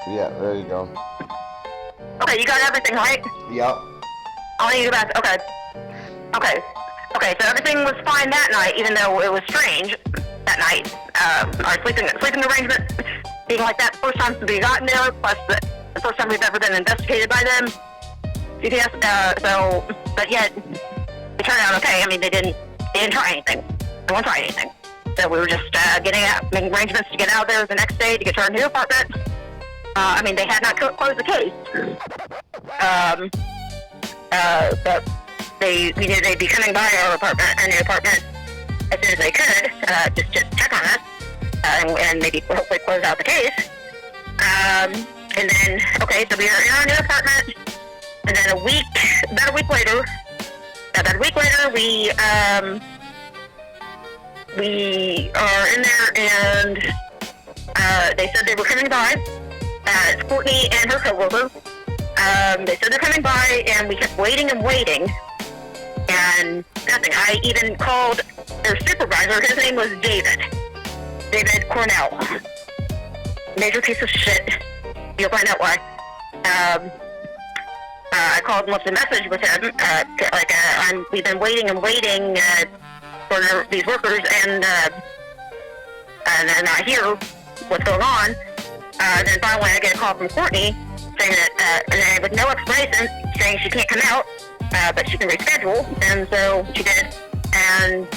Yeah, there you go. Okay, you got everything, right? Yep. I'll need you back. Okay. Okay. Okay, so everything was fine that night, even though it was strange that night. Our sleeping arrangement being like that the first time we gotten there, plus the first time we've ever been investigated by them. CPS, but yet, it turned out okay. I mean, they didn't try anything. They won't try anything. So we were just making arrangements to get out there the next day to get to our new apartment. I mean, they had not closed the case. But we knew they'd be coming by our new apartment, as soon as they could, just to check on us, and maybe hopefully close out the case. And then, okay, so we are in our new apartment, and then about a week later, we are in there, and they said they were coming by. It's Courtney and her coworker. They said they're coming by, and we kept waiting and waiting, and nothing. I even called their supervisor. His name was David Cornell. Major piece of shit. You'll find out why. I called and left a message with him. We've been waiting and waiting for these workers, and they're not here. What's going on? Then finally I get a call from Courtney saying that, and with no explanation, saying she can't come out, but she can reschedule, and so she did. And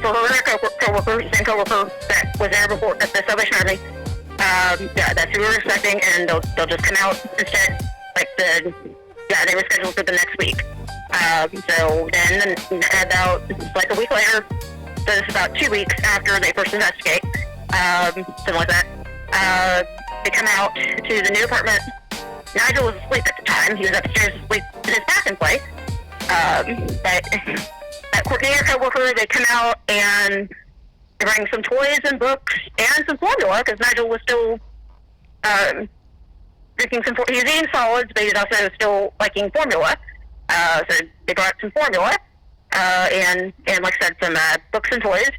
so her other coworker, same coworker that was there before at the Salvation Army, that's who we were expecting, and they'll just come out instead. They were scheduled for the next week. So then about like a week later, so it's about 2 weeks after they first investigate, something like that. They come out to the new apartment. Nigel was asleep at the time. He was upstairs asleep in his packing place. But Courtney and her coworker, they come out and they bring some toys and books and some formula, because Nigel was still drinking some. He was eating solids, but he was also still liking formula. So they brought some formula and like I said, some books and toys,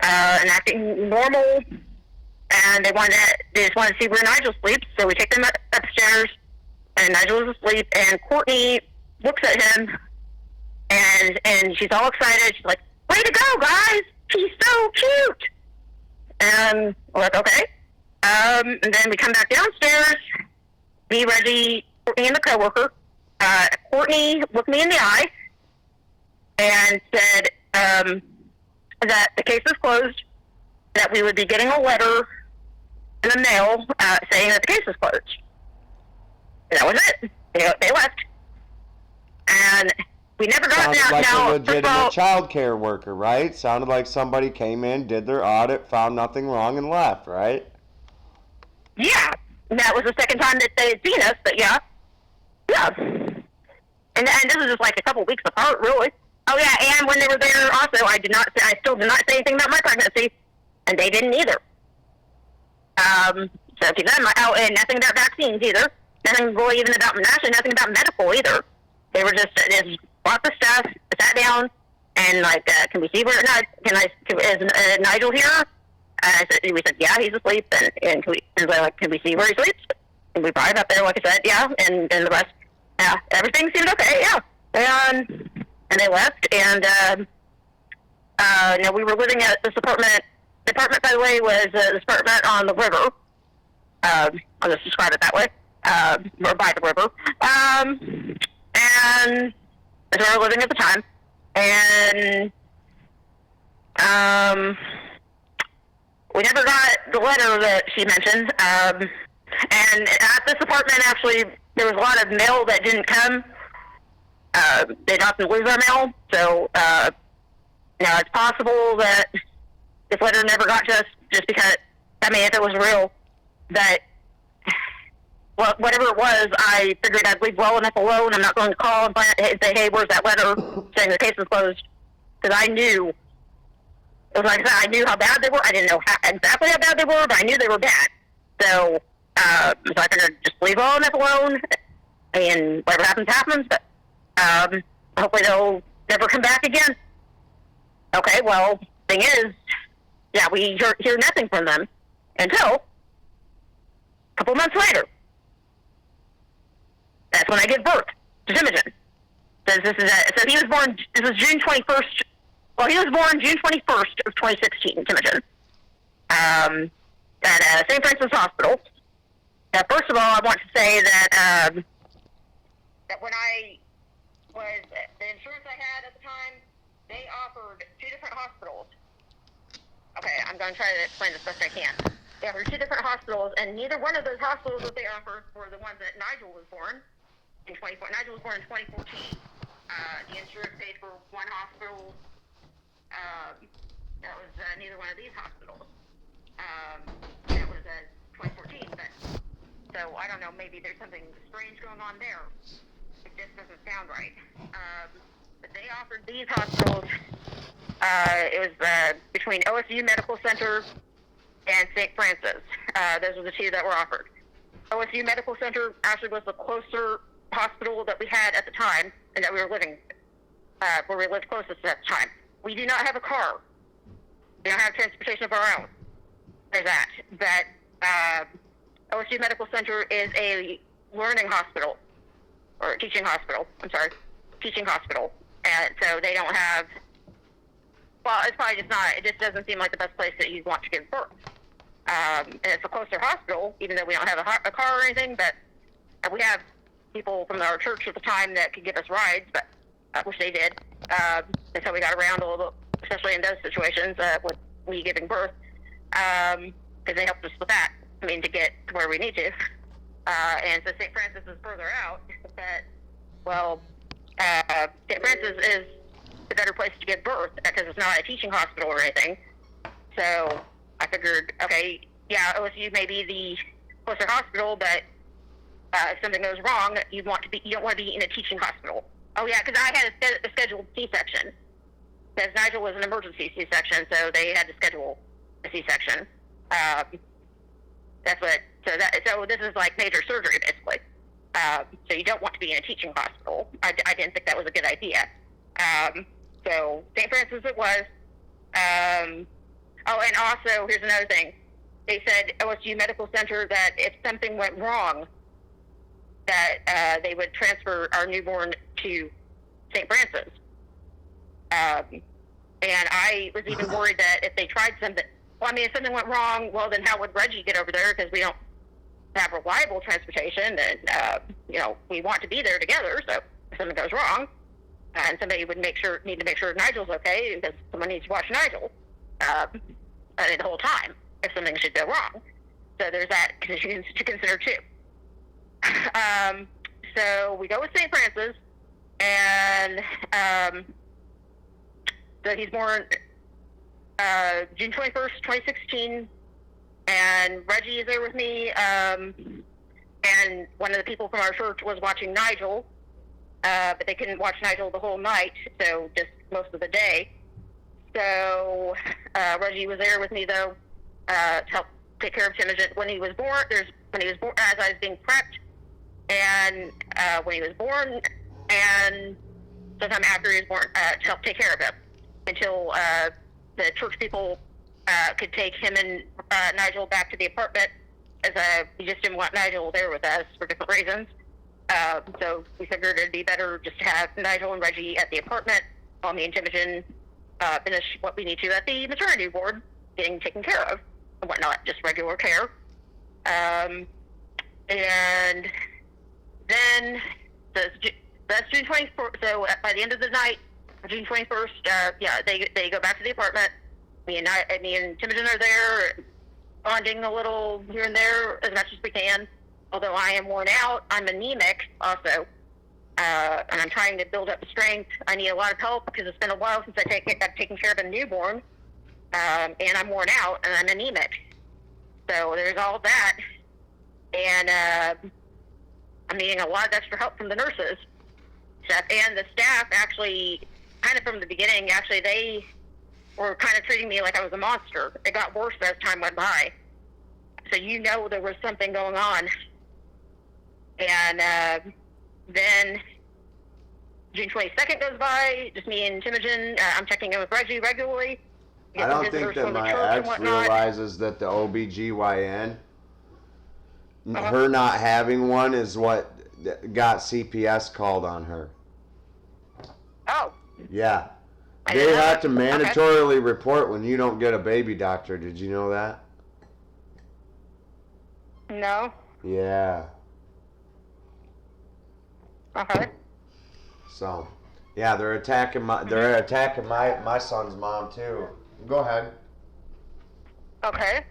and acting normal. And they just wanted to see where Nigel sleeps, so we take them upstairs, and Nigel is asleep, and Courtney looks at him, and she's all excited. She's like, "Way to go, guys! He's so cute!" And we're like, "Okay." And then we come back downstairs. Me, Reggie, Courtney, and the coworker. Courtney looked me in the eye and said that the case was closed, that we would be getting a letter in the mail saying that the case was closed. And that was it. They left. And we never got Sounded like now, a legitimate child care worker, right? Sounded like somebody came in, did their audit, found nothing wrong, and left, right? Yeah. And that was the second time that they had seen us, but yeah. Yeah. And this was just like a couple weeks apart, really. Oh, yeah, and when they were there also, I still did not say anything about my pregnancy, and they didn't either. So to them, and nothing about vaccines either. Nothing really even about, actually nothing about medical either. They were just bought the stuff, sat down, and like, can we see where, is Nigel here? We said, yeah, he's asleep, and can we see where he sleeps? And we brought it up there, like I said, yeah, and the rest, yeah, everything seemed okay, yeah. And they left, and we were living at this apartment. The apartment, by the way, was this apartment on the river. I'll just describe it that way, or by the river. And that's where I was living at the time. And we never got the letter that she mentioned. And at this apartment, actually, there was a lot of mail that didn't come. They'd often lose our mail, so now it's possible that this letter never got to us just because, I mean, if it was real, that, well, whatever it was, I figured I'd leave well enough alone. I'm not going to call and say, hey, where's that letter saying the case is closed? Because I knew, it was like I said, I knew how bad they were. I didn't know exactly how bad they were, but I knew they were bad. So I figured just leave well enough alone, and whatever happens, but hopefully they'll never come back again. Okay, well, thing is, yeah, we hear nothing from them until a couple months later, that's when I give birth to Timothy. So he was born, this was June 21st. Well, he was born June 21st of 2016, Timothy, at St. Francis Hospital. First of all, I want to say that that when I was, the insurance I had at the time, they offered two different hospitals. Okay, I'm going to try to explain this best I can. They offered two different hospitals, and neither one of those hospitals that they offered were the ones that Nigel was born in 2014. Nigel was born in 2014. The insurance paid for one hospital. That was neither one of these hospitals. That was 2014, but so I don't know. Maybe there's something strange going on there. It just doesn't sound right. But they offered these hospitals. It was between OSU Medical Center and St. Francis. Those were the two that were offered. OSU Medical Center actually was the closer hospital that we had at the time, and that we were living, where we lived closest at the time. We do not have a car. We don't have transportation of our own. There's that. But OSU Medical Center is a learning hospital, or teaching hospital. I'm sorry, teaching hospital. And so they don't have, well, it's probably just not, it just doesn't seem like the best place that you'd want to give birth. And it's a closer hospital, even though we don't have a car or anything, but we have people from our church at the time that could give us rides, but I wish they did. And so we got around a little bit, especially in those situations with me giving birth, because they helped us with that, to get to where we need to. And so St. Francis is further out, but, well, St. Francis is the better place to give birth, because it's not a teaching hospital or anything. So I figured, okay, yeah, OSU may be the closer hospital, but if something goes wrong, you don't want to be in a teaching hospital. Oh yeah, because I had a scheduled C-section, because Nigel was an emergency C-section, so they had to schedule a C-section. So this is like major surgery, basically. So you don't want to be in a teaching hospital. I didn't think that was a good idea. So St. Francis it was. Oh, and also, here's another thing. They said, OSU Medical Center, that if something went wrong, that they would transfer our newborn to St. Francis. And I was even worried that if they tried something, well, if something went wrong, well, then how would Reggie get over there? Because we don't have reliable transportation, and, we want to be there together, so if something goes wrong, and somebody would need to make sure Nigel's okay, because someone needs to watch Nigel the whole time if something should go wrong. So there's that to consider too. So we go with St. Francis, and so he's born June 21st, 2016, and Reggie is there with me, and one of the people from our church was watching Nigel, but they couldn't watch Nigel the whole night, so just most of the day. So Reggie was there with me, though, to help take care of Timothy when he was born. As I was being prepped, and when he was born, and sometime after he was born, to help take care of him until the church people could take him and Nigel back to the apartment, as we just didn't want Nigel there with us for different reasons. So we figured it'd be better just to have Nigel and Reggie at the apartment while me and Timothy finish what we need to at the maternity ward, getting taken care of and whatnot, just regular care. And then that's June 24th. So by the end of the night, June 21st, they go back to the apartment. Me and Timothy are there, bonding a little here and there as much as we can. Although I am worn out, I'm anemic also, and I'm trying to build up strength. I need a lot of help because it's been a while since I've taken care of a newborn, and I'm worn out and I'm anemic. So there's all of that, and I'm needing a lot of extra help from the nurses, and the staff. Actually, kind of from the beginning, they were kind of treating me like I was a monster. It got worse as time went by. So there was something going on. And then June 22nd goes by, just me and Timothy. I'm checking in with Reggie regularly. I don't think that my ex realizes that the OBGYN Her not having one is what got CPS called on her. Oh. Yeah. I They didn't know have that. to mandatorily report when you don't get a baby doctor. Did you know that? No. Yeah. Okay. So, yeah, they're attacking my son's mom too. Go ahead. Okay.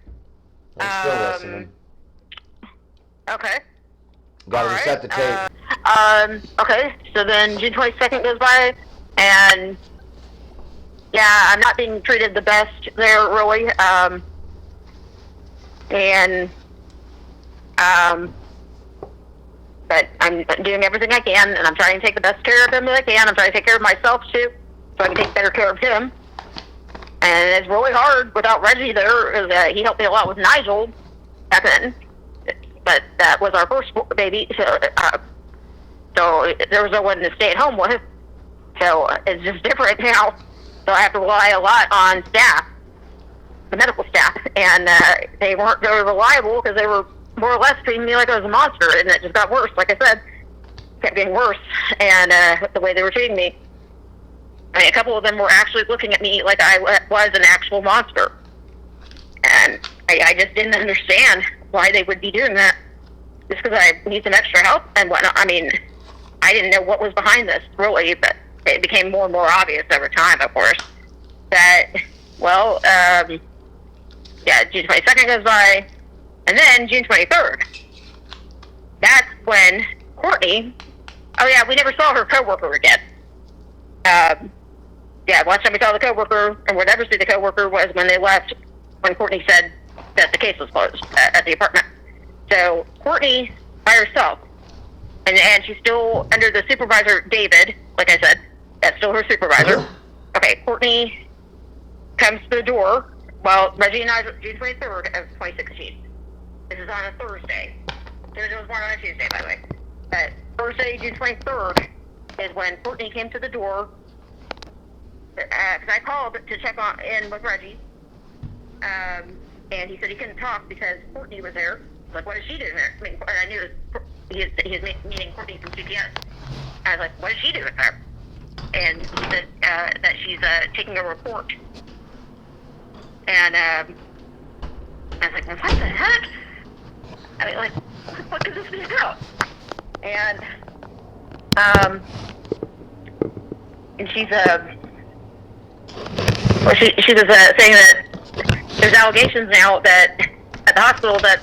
I'm still listening. Okay. Gotta reset the tape. Okay. So then June 22nd goes by, and yeah, I'm not being treated the best there, really. But I'm doing everything I can, and I'm trying to take the best care of him that I can. I'm trying to take care of myself too, so I can take better care of him. And it's really hard without Reggie there. He helped me a lot with Nigel back then, but that was our first baby, so there was no one to stay at home with. So it's just different now. So I have to rely a lot on staff, the medical staff, and they weren't very reliable because they were more or less treating me like I was a monster, and it just got worse. Like I said, kept getting worse, and the way they were treating me. I mean, a couple of them were actually looking at me like I was an actual monster, and I just didn't understand why they would be doing that. Just because I need some extra help and whatnot. I mean, I didn't know what was behind this really, but it became more and more obvious over time, of course, that yeah, June 22nd goes by, and then June 23rd. That's when Courtney. Oh yeah, we never saw her coworker again. Yeah, last time we saw the coworker, and we'll never see the coworker, was when they left, when Courtney said that the case was closed at the apartment. So Courtney by herself, and she's still under the supervisor, David. Like I said, that's still her supervisor. Okay, Courtney comes to the door. Well, Reggie and I, June 23rd of 2016. This is on a Thursday. Thursday was born on a Tuesday, by the way. But Thursday, June 23rd, is when Courtney came to the door. Because I called to check in with Reggie, and he said he couldn't talk because Courtney was there. I was like, what is she doing there? I mean, I knew he was meeting Courtney from CPS. I was like, what is she doing there? And he said that she's taking a report. And I was like, well, what the heck? I mean, like, what could this be about? And she's well, she was saying that there's allegations now that at the hospital that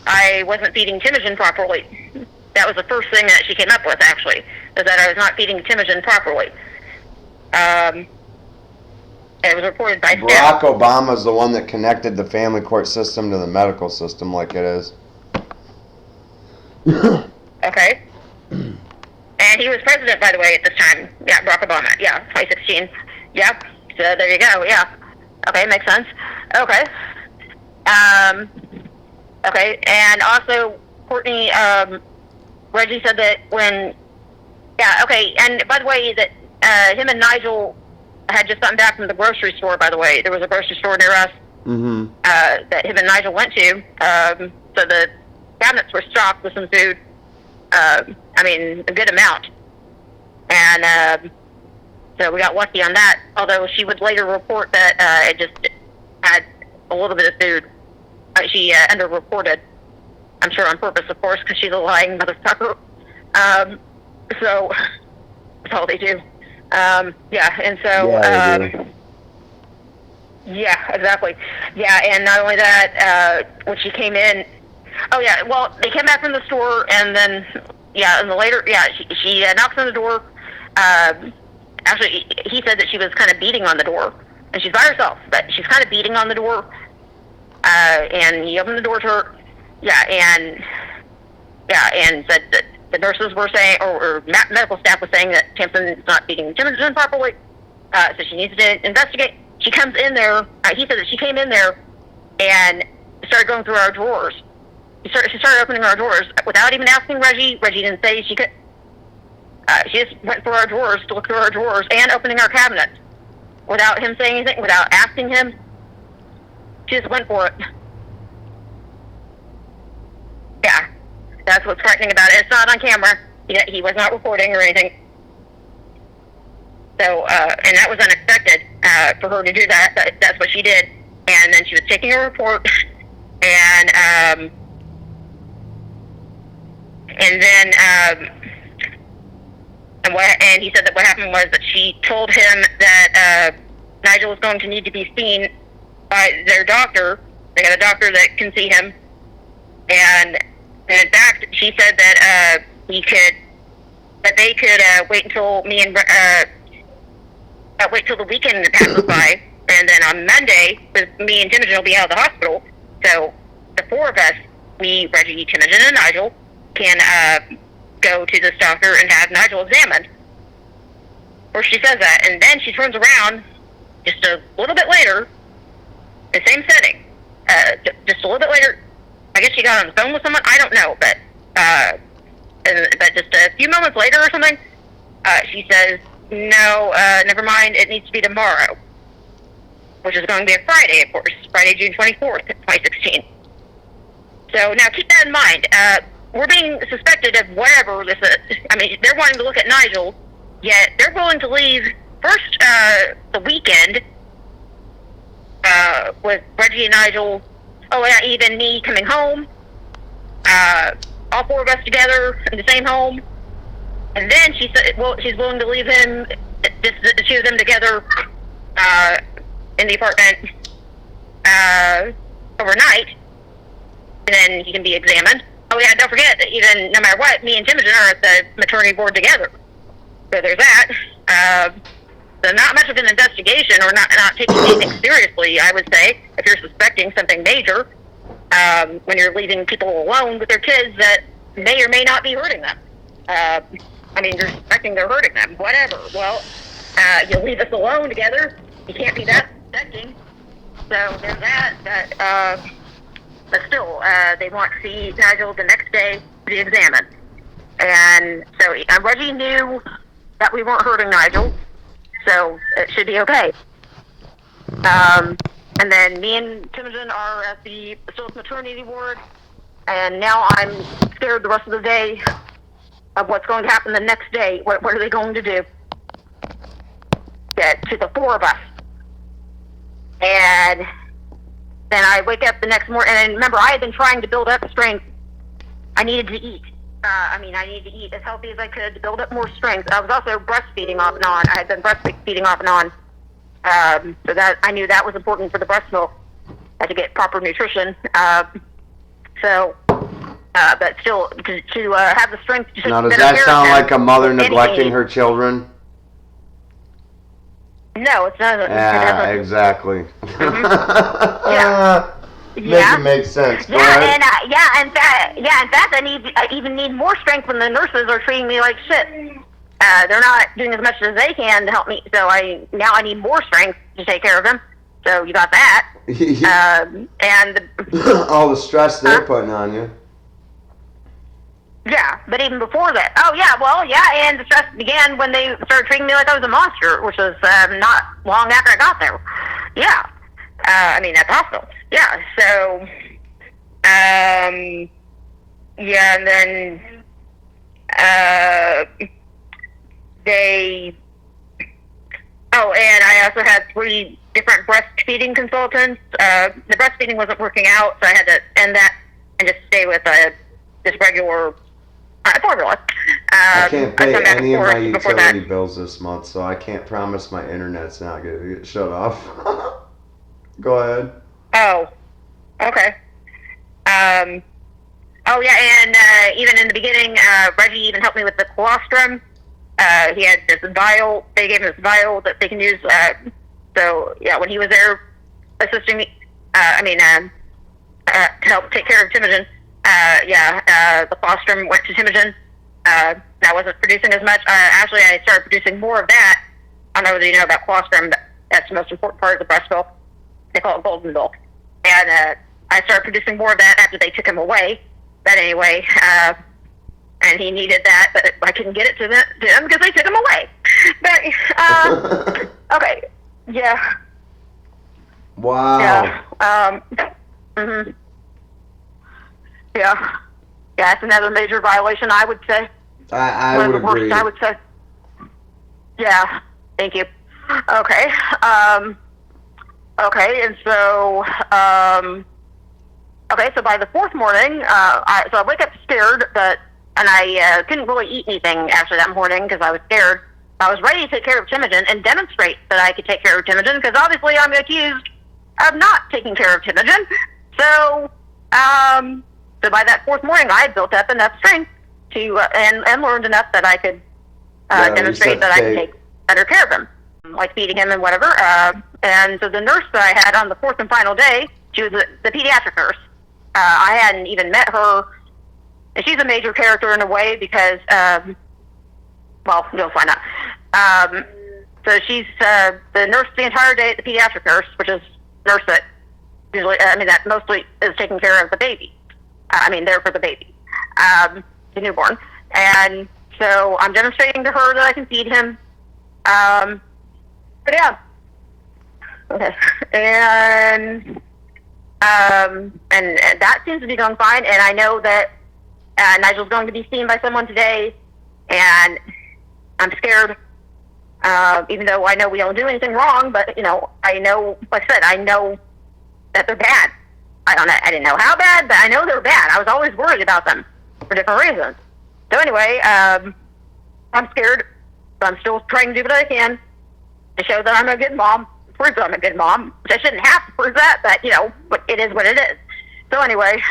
I wasn't feeding Timogen properly. That was the first thing that she came up with, actually, is that I was not feeding Timogen properly. It was reported by Barack Obama's the one that connected the family court system to the medical system like it is. Okay. And he was president, by the way, at this time. Yeah, Barack Obama. Yeah, 2016. Yep. So there you go. Yeah. Okay, makes sense. Okay. Okay, and also Courtney, Reggie said that when, yeah, okay, and by the way, that him and Nigel had just gotten back from the grocery store, by the way. There was a grocery store near us that him and Nigel went to. So the cabinets were stocked with some food. I mean, a good amount. And so we got lucky on that, although she would later report that it just had a little bit of food. She underreported. I'm sure on purpose, of course, because she's a lying motherfucker. So that's all they do. Yeah, and so yeah, exactly. Yeah, and not only that, when she came in, oh yeah, well, they came back from the store, and then yeah, and the later, yeah, she knocks on the door. Actually, he said that she was kind of beating on the door, and she's by herself, but she's kind of beating on the door. And he opened the door to her. Yeah, and said that the nurses were saying, or medical staff was saying that Tamsen is not feeding Timogen properly, so she needs to investigate. She comes in there. He said that she came in there and started going through our drawers. She started opening our drawers without even asking Reggie. Reggie didn't say she could. She just went through our drawers to look through our drawers and opening our cabinets without him saying anything, without asking him. She just went for it. That's what's frightening about it. It's not on camera. He was not recording or anything. So, and that was unexpected for her to do that. But that's what she did. And then she was taking a report, and then and he said that what happened was that she told him that Nigel was going to need to be seen by their doctor. They got a doctor that can see him, and in fact, she said that they could wait until wait till the weekend passes by, and then on Monday, me and Timogen will be out of the hospital. So the four of us, me, Reggie, Timogen, and Nigel, can go to this doctor and have Nigel examined. Or she says that, and then she turns around just a little bit later, the same setting. Just a little bit later, I guess she got on the phone with someone. I don't know, but just a few moments later or something, she says, "No, never mind. It needs to be tomorrow," which is going to be a Friday, of course, Friday, June 24th, 2016. So now keep that in mind. We're being suspected of whatever this is. I mean, they're wanting to look at Nigel, yet they're willing to leave first the weekend with Reggie and Nigel. Oh, yeah, even me coming home. All four of us together in the same home. And then she said, well, she's willing to leave him, just the two of them together in the apartment overnight. And then he can be examined. Oh, yeah, don't forget that even no matter what, me and Timogen are at the maternity board together. So there's that. So not much of an investigation, or not taking anything seriously, I would say, if you're suspecting something major, when you're leaving people alone with their kids that may or may not be hurting them. I mean, you're suspecting they're hurting them, whatever. Well, you leave us alone together. You can't be that suspecting. So there's that. But still, they want to see Nigel the next day to be examined. And so Reggie knew that we weren't hurting Nigel, so it should be okay. And then me and Timogen are at the still maternity ward, and now I'm scared the rest of the day of what's going to happen the next day. What are they going to do? Yeah, to the four of us. And then I wake up the next morning, and remember, I had been trying to build up strength. I needed to eat. I needed to eat as healthy as I could to build up more strength. I was also breastfeeding off and on. I had been breastfeeding off and on. So that I knew that was important for the breast milk. I had to get proper nutrition. But still, to have the strength to now, does that sound like a mother neglecting her children? No, it's not. Yeah, exactly. Mm-hmm. Yeah. It makes sense. Go ahead. And in fact, I even need more strength when the nurses are treating me like shit. They're not doing as much as they can to help me, so I need more strength to take care of them. So you got that. And all the stress they're putting on you. Yeah, but even before that. Oh, yeah, and the stress began when they started treating me like I was a monster, which was not long after I got there. Yeah. At the hospital. Yeah, so, yeah, and then, and I also had 3 different breastfeeding consultants. The breastfeeding wasn't working out, so I had to end that and just stay with just regular formula. I can't pay any of my utility bills this month, so I can't promise my internet's not going to get shut off. Go ahead. Oh, okay. And even in the beginning, Reggie even helped me with the colostrum. He had this vial. They gave him this vial that they can use. So yeah, when he was there assisting me, to help take care of Timogen. The colostrum went to Timogen. That wasn't producing as much. Actually, I started producing more of that. I don't know whether you know about colostrum, but that's the most important part of the breast milk. They call it golden milk. And I started producing more of that after they took him away. But anyway, and he needed that, but I couldn't get it to them because they took him away. But, okay, yeah. Wow. Yeah. Mm-hmm. Yeah. Yeah, it's another major violation, I would say. I would agree. Worst, I would say. Yeah, thank you. Okay. Okay, and so, okay, so by the fourth morning, I wake up scared, and I couldn't really eat anything after that morning because I was scared. I was ready to take care of Timogen and demonstrate that I could take care of Timogen because obviously I'm accused of not taking care of Timogen. So, so by that fourth morning, I had built up enough strength to, and learned enough that I could demonstrate that I could take better care of him, like feeding him and whatever. And so the nurse that I had on the fourth and final day, she was the pediatric nurse. I hadn't even met her, and she's a major character in a way because, well, you'll find out. So she's the nurse the entire day, the pediatric nurse, which is a nurse that usually, that mostly is taking care of the baby. There for the baby, the newborn. And so I'm demonstrating to her that I can feed him. But yeah. Okay. And that seems to be going fine. And I know that Nigel's going to be seen by someone today, and I'm scared. Even though I know we don't do anything wrong, but I know, like I said, I know that they're bad. I didn't know how bad, but I know they're bad. I was always worried about them for different reasons. So anyway, I'm scared, but I'm still trying to do what I can to show that I'm a good mom, prove that I'm a good mom, which I shouldn't have to prove that, but it is what it is. So anyway,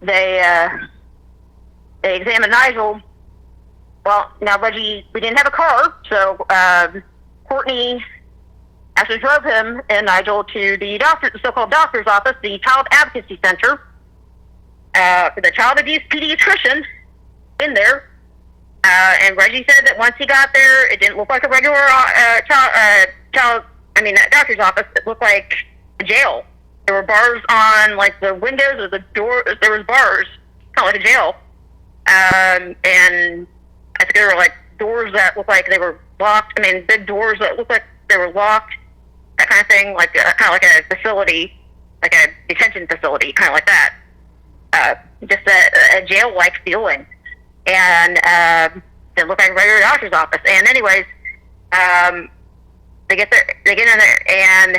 they examined Nigel. Well, now Reggie, we didn't have a car, so Courtney actually drove him and Nigel to the so-called doctor's office, the Child Advocacy Center, for the child abuse pediatrician in there. And Reggie said that once he got there, it didn't look like a regular doctor's office. It looked like a jail. There were bars on, like, the windows or the doors. There was bars, kind of like a jail. And I think there were, like, doors that looked like they were locked. Big doors that looked like they were locked. That kind of thing, like kind of like a facility, like a detention facility, kind of like that. Just a jail-like feeling. And it looked like a regular doctor's office. And anyways, they get in there, and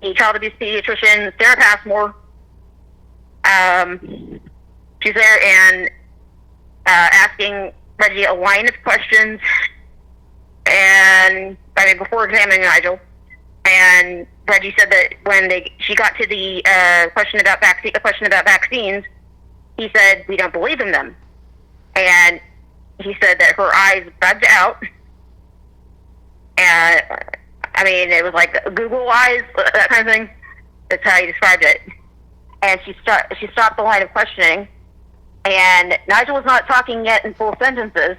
the child abuse pediatrician, Sarah Passmore, she's there and asking Reggie a line of questions, and before examining Nigel. And Reggie said that when she got to the question about vaccines, he said, "We don't believe in them." And he said that her eyes bugged out. And, it was like Google eyes, that kind of thing. That's how he described it. And she stopped the line of questioning. And Nigel was not talking yet in full sentences.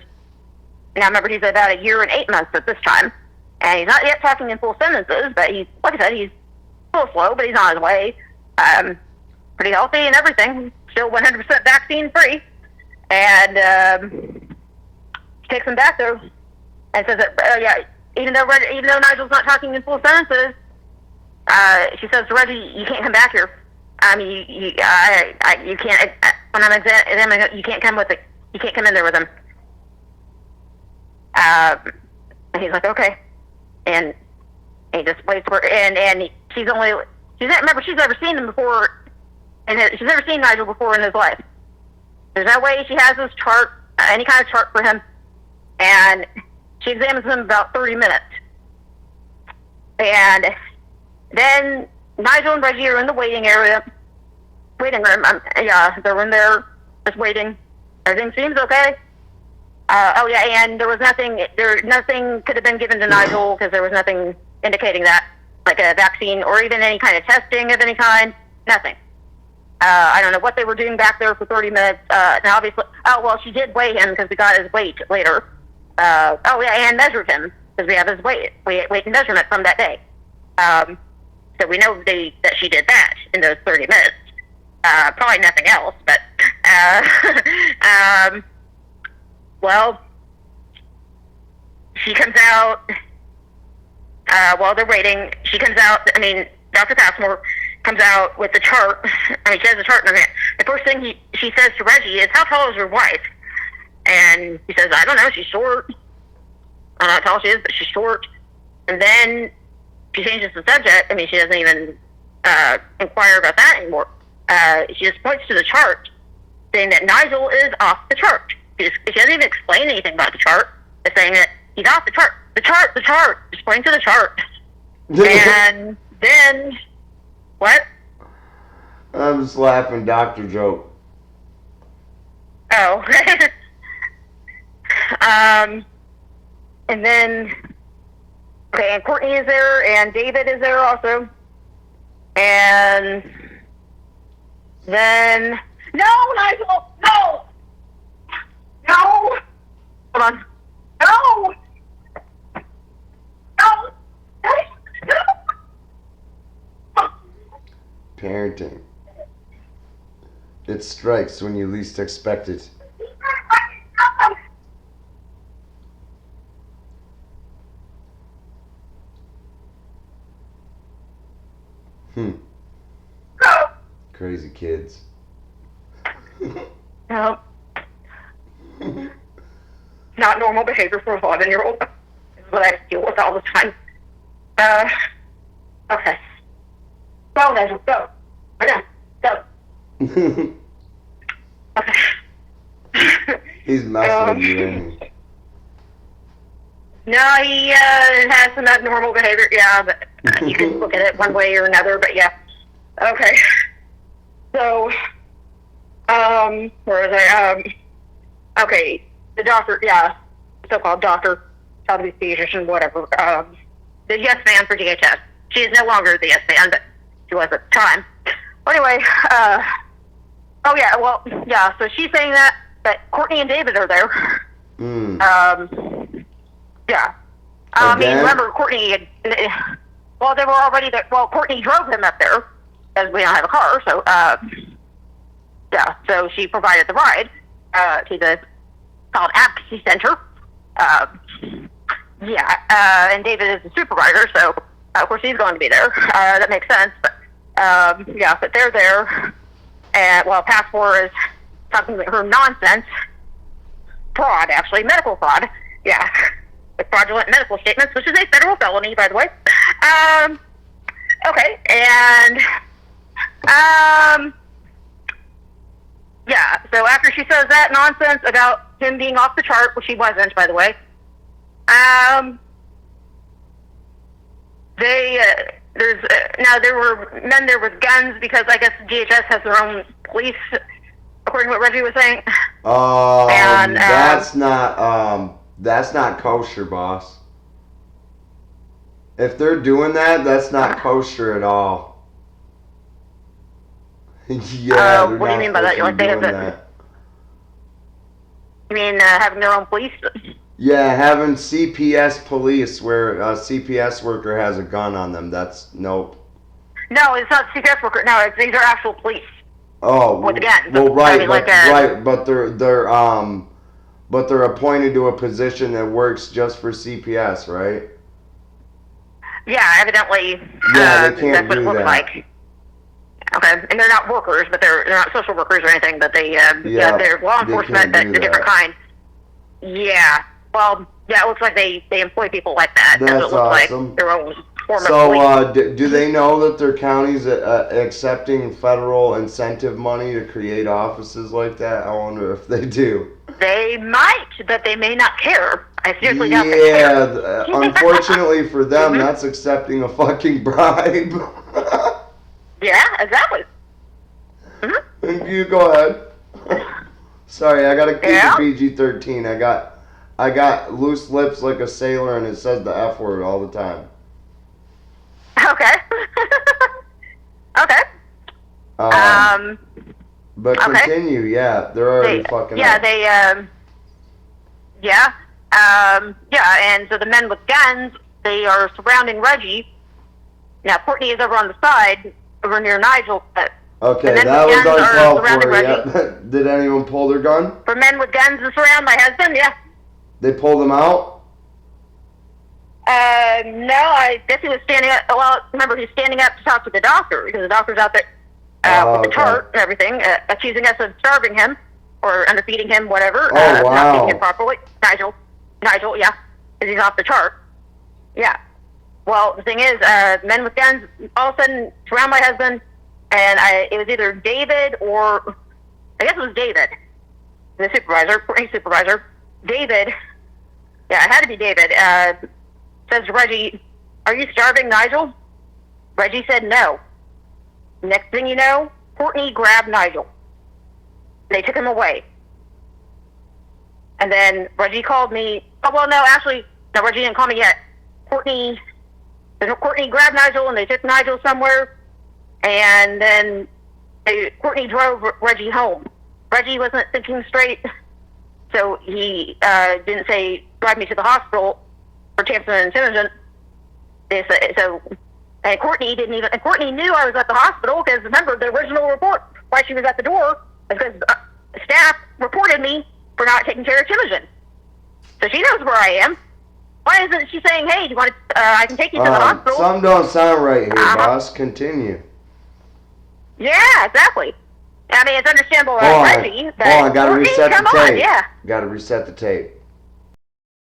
Now, remember, he's about 1 year and 8 months at this time. And he's not yet talking in full sentences, but he's, like I said, he's a little slow, but he's on his way. Pretty healthy and everything. Still 100% vaccine free. And she takes him back there and says that, even though Nigel's not talking in full sentences, she says to Reggie, "You can't come back here. You can't, when I'm examining, you can't come with it. You can't come in there with him." And he's like, "Okay." And he just waits for, and she's never seen him before, and she's never seen Nigel before in his life. There's no way she has this chart, any kind of chart for him, and she examines him about 30 minutes. And then Nigel and Reggie are in the waiting room. They're in there just waiting. Everything seems okay. And there was nothing could have been given to Nigel because there was nothing indicating that, like a vaccine or even any kind of testing of any kind. Nothing. I don't know what they were doing back there for 30 minutes. Now, obviously, she did weigh him because we got his weight later. And measured him because we have his weight and measurement from that day. So we know that she did that in those 30 minutes. Probably nothing else, but she comes out while they're waiting. She comes out. Dr. Passmore comes out with the chart. I mean, she has the chart in her hand. The first thing she says to Reggie is, "How tall is your wife?" And he says, "I don't know. She's short. I don't know how tall she is, but she's short." And then she changes the subject. I mean, she doesn't even inquire about that anymore. She just points to the chart, saying that Nigel is off the chart. She doesn't even explain anything about the chart. It's saying that he's off the chart. The chart. Just pointing to the chart. And then, what? I'm just laughing, doctor joke. Oh. And then, okay, and Courtney is there, and David is there also. And then, no, Nigel, no! No! Hold on. No! No! No! Parenting. It strikes when you least expect it. Crazy kids. No. Not normal behavior for a 11-year-old. This is what I deal with all the time. Okay. Go, Nigel, go. Okay, go. Okay. He's messing with you, isn't he? No, he has some abnormal behavior, yeah, but you can look at it one way or another, but yeah. Okay. So, where was I? Okay, the doctor, yeah, so-called doctor, child abuse pediatrician, whatever, the yes man for DHS. She is no longer the yes man, but she was at the time. Well, anyway, oh yeah, well, yeah, so she's saying that, but Courtney and David are there. Yeah. I mean, remember, Courtney, well, they were already there. Well, Courtney drove him up there, as we don't have a car, so, yeah, so she provided the ride to the called Advocacy Center. Yeah, and David is the supervisor, so, of course, he's going to be there. That makes sense, but, yeah, but they're there, and, well, Passport is talking about her nonsense. Fraud, actually, medical fraud, yeah. With fraudulent medical statements, which is a federal felony, by the way. Okay, and, yeah, so after she says that nonsense about him being off the chart, which he wasn't, by the way, now there were men there with guns because I guess DHS has their own police, according to what Reggie was saying. And, that's not kosher, boss. If they're doing that, that's not kosher at all. Yeah, what do you mean by that? Like they have that. You mean having their own police? Yeah, having CPS police where a CPS worker has a gun on them. That's nope. No, it's not CPS worker. No, these are actual police. Oh, with guns. Well, right, I mean, right, but they're appointed to a position that works just for CPS, right? Yeah, evidently. Yeah, they can't that's what do it looks that. like. Okay, and they're not workers, but they're not social workers or anything, but they they're law enforcement, but a different kind. Yeah. Well, yeah, it looks like they employ people like that. That's what it looks awesome. like. Their own form of So, do they know that their county's accepting federal incentive money to create offices like that? I wonder if they do. They might, but they may not care. I seriously doubt they care. Yeah, unfortunately for them, that's accepting a fucking bribe. Yeah, exactly. Mm-hmm. You go ahead. Sorry, I gotta keep it PG-13. I got loose lips like a sailor, and it says the F word all the time. Okay. Okay. But continue, yeah. They're already fucking yeah, up. Yeah, and so the men with guns, they are surrounding Reggie. Now, Courtney is over on the side, over near Nigel. Okay, that was uncalled for, yeah. Did anyone pull their gun? For men with guns to surround my husband, yeah. They pulled them out? No, I guess he was standing up. Well, remember, he's standing up to talk to the doctor because the doctor's out there with the chart and everything, accusing us of starving him or underfeeding him, whatever. Oh, wow. Not feeding him properly. Nigel, yeah, because he's off the chart. Yeah. Well, the thing is, men with guns all of a sudden surround my husband, and it was either David or, I guess it was David, the supervisor. David, yeah, it had to be David, says to Reggie, "Are you starving Nigel?" Reggie said no. Next thing you know, Courtney grabbed Nigel. They took him away. And then Reggie called me. Oh, well, no, actually, no, Reggie didn't call me yet. Courtney grabbed Nigel and they took Nigel somewhere. And then Courtney drove Reggie home. Reggie wasn't thinking straight, so he didn't say, drive me to the hospital for Tamsen and Timothy. And Courtney didn't even. And Courtney knew I was at the hospital because remember the original report why she was at the door is because staff reported me for not taking care of Timothy. So she knows where I am. Why isn't she saying, "Hey, do you want to? I can take you to the hospital"? Some don't sound right here, boss. Continue. Yeah, exactly. I mean, it's understandable. Hold on, gotta reset the tape. Gotta reset the tape.